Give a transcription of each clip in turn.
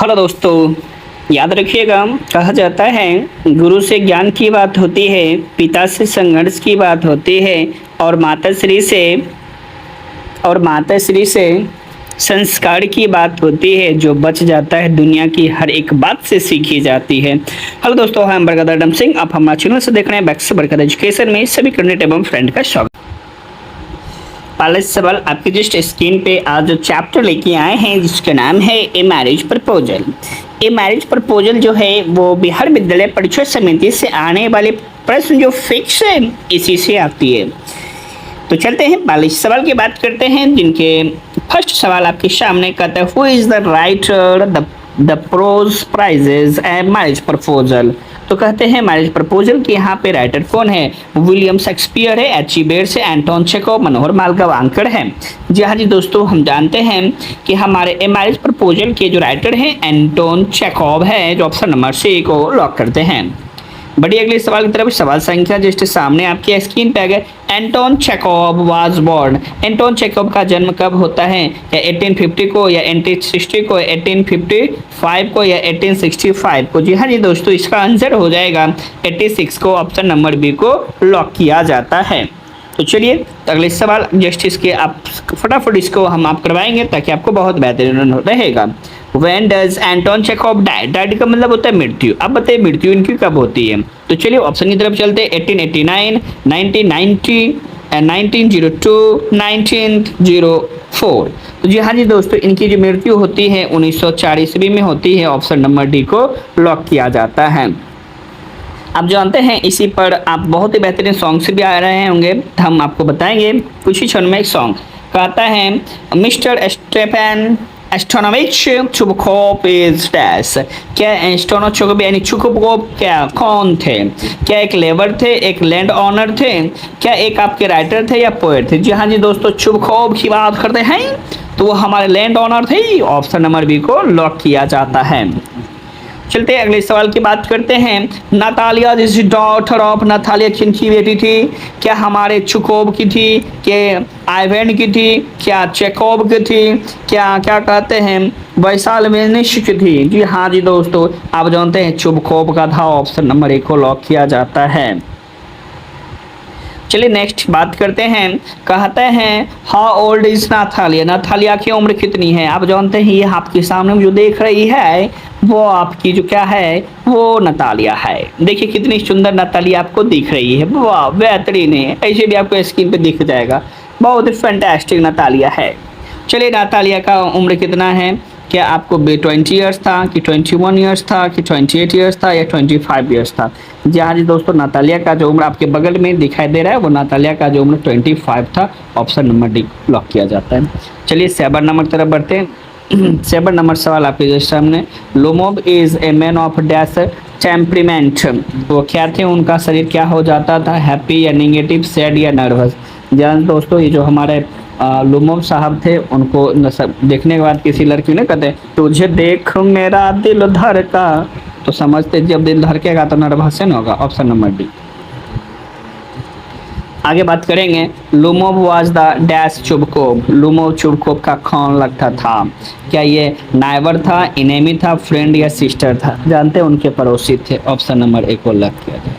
Hello दोस्तों, याद रखिएगा। कहा जाता है गुरु से ज्ञान की बात होती है, पिता से संघर्ष की बात होती है और माता श्री से संस्कार की बात होती है। जो बच जाता है दुनिया की हर एक बात से सीखी जाती है। हेलो दोस्तों, मैं बरकत अडम सिंह, आप हमारा चैनल से देख रहे हैं बैक से बरकत एजुकेशन में सभी कैंडिडेट एवं फ्रेंड का स्वागत। पहले सवाल आपकी जस्ट स्क्रीन पे आज जो चैप्टर लेके आए हैं जिसका नाम है a marriage proposal. A marriage proposal जो है वो बिहार विद्यालय परीक्षा समिति से आने वाले प्रश्न जो फिक्स है इसी से आती है। तो चलते हैं पहले सवाल की बात करते हैं, जिनके फर्स्ट सवाल आपके सामने कहता है who is the writer the prose prizes and marriage proposal. तो कहते हैं मैरिज प्रपोजल के यहाँ पे राइटर कौन है? विलियम शेक्सपियर है, एच.ई. बेट्स है, एंटोन चेखव, मनोहर मालगावंकर है। जी हाँ जी दोस्तों, हम जानते हैं कि हमारे ए मैरिज प्रपोजल के जो राइटर हैं एंटोन चेखव है, जो ऑप्शन नंबर सी को लॉक करते हैं। बढ़िए अगले सवाल की तरफ। सवाल संख्या जिसके सामने आपकी स्क्रीन पे आ गया। Anton Chekhov was born. Anton Chekhov का जन्म कब होता है? या 1850 को, या 1860 को, 1855 को, या 1865 को? जी हाँ जी दोस्तों, इसका आंसर हो जाएगा 86 को। ऑप्शन नंबर बी को लॉक किया जाता है। तो चलिए अगले सवाल जस्ट इसके आप फटाफट इसको हम आप करवाएंगे ताकि आपको बहुत बेहतरीन रहेगा। When does Anton Chekhov die? Died का मतलब होता है मृत्यु। अब बताइए मृत्यु इनकी कब होती है? तो चलिए ऑप्शन की तरफ चलते हैं। 1889, 1990, 1902, 1904। तो जी हाँ जी दोस्तों, इनकी जो मृत्यु होती है 1904 ईस्वी में होती है। ऑप्शन नंबर डी को लॉक किया जाता है। आप जानते हैं इसी पर आप बहुत ही बेहतरीन सॉन्ग से भी आ रहे होंगे, हम आपको बताएंगे कुछ ही क्षण में। एक सॉन्ग कहता है mister Stepan Stepanovich Chubukov is dash. क्या एस्टोनो चुबकोव यानी चुबकोव क्या कौन थे? क्या एक लेबर थे, एक लैंड ऑनर थे, क्या एक आपके राइटर थे या पोएट थे? जी हाँ जी दोस्तों, चुबकोव की बात करते हैं तो वो हमारे लैंड ऑनर थे। ऑप्शन नंबर बी को लॉक किया जाता है। चलते अगले सवाल की बात करते हैं। Natalia is daughter of. Natalia किनकी बेटी थी? क्या हमारे चुकोव की थी, क्या आइवेन की थी, क्या चेकोव की थी, क्या कहते हैं वैसाल्वेनिश की थी? जी हाँ जी दोस्तों, आप जानते हैं चुबकोव का था। ऑप्शन नंबर एक को लॉक किया जाता है। चलिए नेक्स्ट बात करते हैं। कहते हैं हाउ ओल्ड इज नाथालिया। नाथालिया की उम्र कितनी है? आप जानते हैं ये आपके सामने जो देख रही है वो आपकी जो क्या है वो नातालिया है। देखिए कितनी सुंदर नातालिया आपको दिख रही है, वाह बेहतरीन है। ऐसे भी आपको स्क्रीन पे दिख जाएगा, बहुत ही फैंटास्टिक नातालिया है। चलिए नातालिया का उम्र कितना है? क्या आपको 20 ईयर्स था कि 21 ईयर्स था कि 28 ईयर्स था या 25 ईयर्स था? जी हाँ जी दोस्तों, नातालिया का जो उम्र आपके बगल में दिखाई दे रहा है वो नातालिया का जो उम्र 25 था। ऑप्शन नंबर डी लॉक किया जाता है। चलिए 7 नंबर तरफ बढ़ते हैं। 7 नंबर सवाल आपके सामने। Lomov is a man of dash temperament. वो क्या थे, उनका शरीर क्या हो जाता था? हैप्पी या नेगेटिव, सैड या नर्वस? जान दोस्तों, ये जो हमारे लोमोव साहब थे उनको देखने के बाद किसी लड़की ने कहते तुझे देख मेरा दिल धड़का, तो समझते जब दिल धड़केगा तो नर्वस न होगा। Option number D. आगे बात करेंगे। Lomov was the dash Chubukov. Lomov Chubukov का कौन लगता था? क्या ये नाइबर था, इनेमी था, फ्रेंड या सिस्टर था? जानते हैं उनके पड़ोसी थे। ऑप्शन नंबर एक को लॉक किया जाए।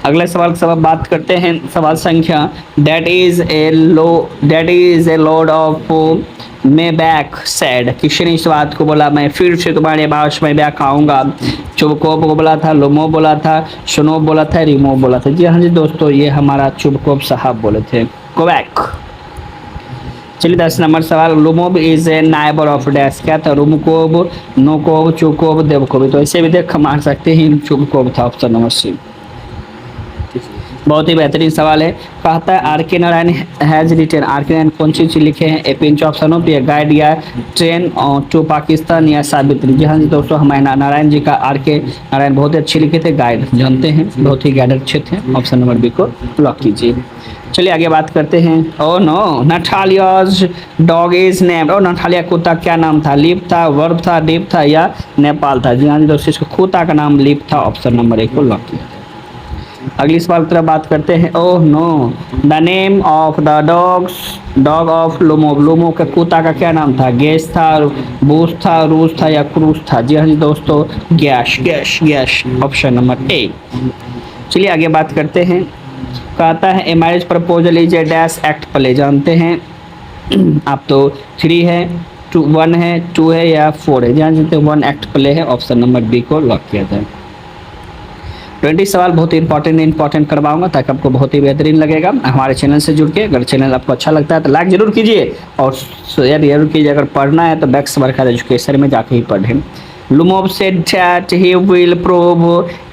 अगले सवाल सब बात करते हैं। सवाल संख्या that is a Lord of May back sad. किसी इस बात को बोला मैं फिर से तुम्हारे पास में बैक आऊँगा? चुबकोव को बोला था, लोमोव बोला था, शोनोव बोला था, रिमोव बोला था? जी हाँ जी दोस्तों, ये हमारा चुबकोव साहब बोले थे। कोवैक। चलिए 10 नंबर सवाल। Lomov is a neighbour of dash. क्या था? रुमकोव, नोकोव, चुकोव, देवकोव? तो ऐसे भी देख मार सकते हैं, चुबकोव था। Option number C. बहुत ही बेहतरीन सवाल है। कहता है आर के नारायण हैज रिटन। आर के नारायण कौन सी चीज लिखे हैं? ए पिंच ऑफ सनोप या गाइड या ट्रेन टू पाकिस्तान या सावित्री? जी हाँ जी दोस्तों, हमारे नारायण जी का आर के नारायण बहुत अच्छे लिखे थे। गाइड जानते हैं, बहुत ही गाइड अच्छे थे। ऑप्शन नंबर बी को लॉक कीजिए। चलिए आगे बात करते हैं। Oh no, Natalia's dog is named. और नाथालिया कुत्ता क्या नाम था? लिप था, वर्ब था, डिप था या नेपाल था? जी हाँ जी दोस्तों, इसको कुत्ता का नाम लिप था। ऑप्शन नंबर एक को लॉक किया। अगली सवाल की तरफ बात करते हैं। Oh no, the name of the dog of Lomov, Lomov के कुत्ता का क्या नाम था? गैस था, बूस था, रूस था या क्रूस था? जी हाँ जी दोस्तों, gas gas gas, option number A. चलिए आगे बात करते हैं। कहता है a marriage proposal is a dash act play, जानते हैं आप तो 3 है, 1 है, 2 है या 4 है? ध्यान देते 1 एक्ट प्ले है, ऑप्शन नंबर बी को लॉक किया जाए। 20 सवाल बहुत ही इंपॉर्टेंट करवाऊंगा ताकि आपको बहुत ही बेहतरीन लगेगा। हमारे चैनल से जुड़ के, अगर चैनल आपको अच्छा लगता है तो लाइक जरूर कीजिए और शेयर जरूर कीजिए। अगर पढ़ना है तो बैक्स बरखा एजुकेशन में जाके ही पढ़ें। Lumov said that he will prove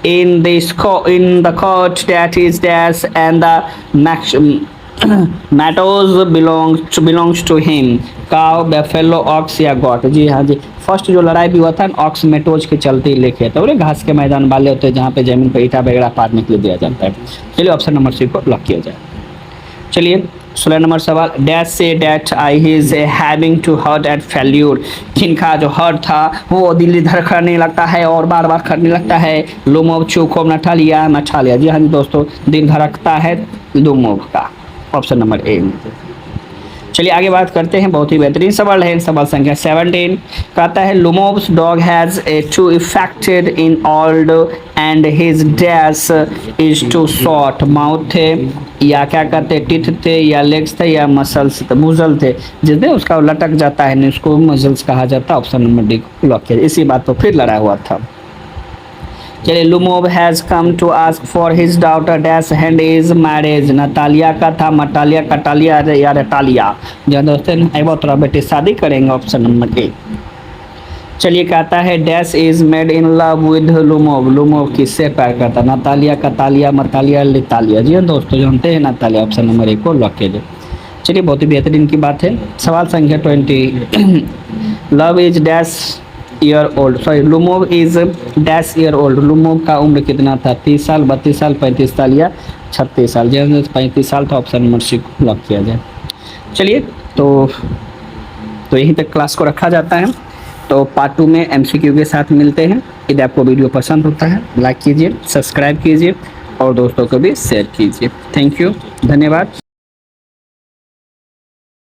in the court that his dash and the matters belongs to him. Cow, buffalo, ox या goat? जी हाँ जी, फर्स्ट जो लड़ाई भी हुआ था ऑक्स मेटोज के चलते ही लेके था, बोले घास के मैदान वाले होते हैं जहाँ पे जमीन पे ईटा वगैरह पारने के लिए दिया जाता है। चलिए ऑप्शन नंबर सी को लॉक किया जाए। चलिए 16 नंबर सवाल। डैश से that I his having to hurt at failure, जिनका जो हर्ट था वो दिल्ली धड़कने लगता है और बार बार करने लगता है। लुमोव, चूकोव, नटालिया। जी हाँ जी दोस्तों, दिल धड़कता है लुमोव का, ऑप्शन नंबर ए। चलिए आगे बात करते हैं, बहुत ही बेहतरीन सवाल है। सवाल संख्या 17 कहता है Lomov's dog has a too affected in old and his dash is too short, mouth थे या क्या कहते हैं, टीथ थे या लेग्स थे या मसल्स थे, मुजल थे, जिसमें उसका लटक जाता है उसको मसल्स कहा जाता है, ऑप्शन नंबर डी को लॉक किया। इसी बात पर फिर लड़ा हुआ था। चलिए Lomov has come to ask for his daughter dash hand is marriage, Natalia का था, मटालिया, कटालिया या रटालिया? जो दोस्तों एक बार थोड़ा बेटे शादी करेंगे, ऑप्शन नंबर ए। चलिए कहता है dash is made in love with Lomov, Lomov किससे प्यार करता? नतालिया, कतालिया, मतालिया, लितालिया? जी हाँ दोस्तों, जानते हैं नतालिया, ऑप्शन नंबर ए को लॉक कीजिए। चलिए बहुत ही बेहतरीन की बात है। सवाल संख्या 20 love is dash year old, sorry Lomov is dash year old, Lomov का उम्र कितना था? 30 साल, 32 साल, 35 साल या 36 साल? जी 35 साल था, ऑप्शन नंबर सी को लॉक किया जाए। चलिए तो यहीं तक क्लास को रखा जाता है। तो पार्ट 2 में MCQ के साथ मिलते हैं। यदि आपको वीडियो पसंद होता है लाइक कीजिए, सब्सक्राइब कीजिए और दोस्तों को भी शेयर कीजिए। थैंक यू, धन्यवाद।